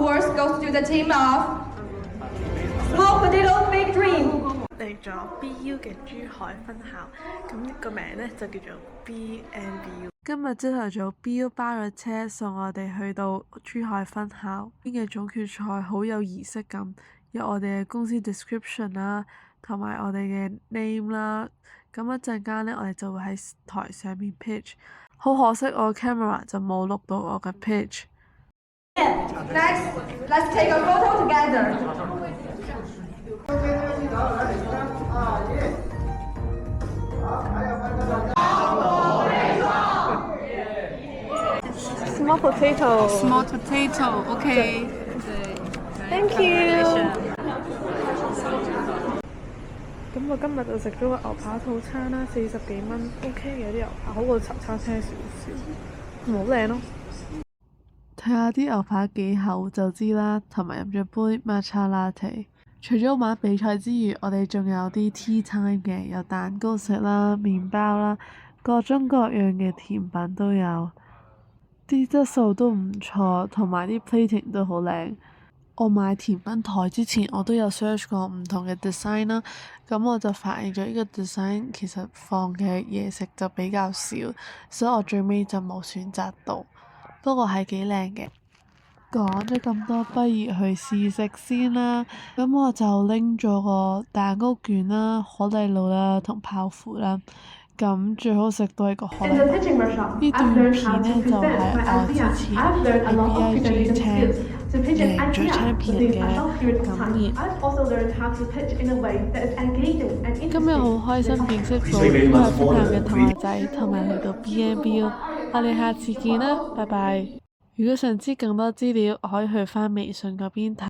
awards goes to the team of Small Potato Big Dream。嚟咗 BU 嘅珠海分校，咁個名呢就叫做 BNBU。今日朝頭早 BU 包咗車送我哋去到珠海分校邊嘅總決賽，好有儀式感，有我哋嘅公司 description 啦，同埋我哋嘅 name 啦。咁一陣間呢，我哋就會喺台上面 pitch。好可惜我 camera 就冇錄到我嘅 pitch。Next, let's take a photo together. Small potato. Small potato, OK。Thank you。咁我今日就食咗個牛扒套餐啦，40幾蚊 ，OK 嘅啲牛扒，好過茶餐廳少少，好靚咯。睇下啲牛扒幾厚就知啦，同埋飲咗杯 matcha latte。除咗玩比賽之餘，我哋仲有啲 tea time 嘅，有蛋糕食啦、麵包啦，各種各樣嘅甜品都有，啲質素都唔錯，同埋啲 plating 都好靚。我買甜品台之前，我都有 search 過唔同嘅 design 啦，咁我就發現咗呢個 design 其實放嘅嘢食就比較少，所以我最尾就冇選擇到。不過係幾靚嘅。講咗咁多，不如去試食先啦。咁我就拎咗個蛋糕卷啦、可麗露啦同泡芙啦。咁最好食都係個可麗露。呢段片呢，就係我之前喺 BIG 聽贏咗 champion 嘅感言。今日好開心認識到因為分校嘅同學仔，同埋嚟到 BNBU。我哋下次見啦，拜拜。如果想知更多資料，可以去返微信嗰邊睇。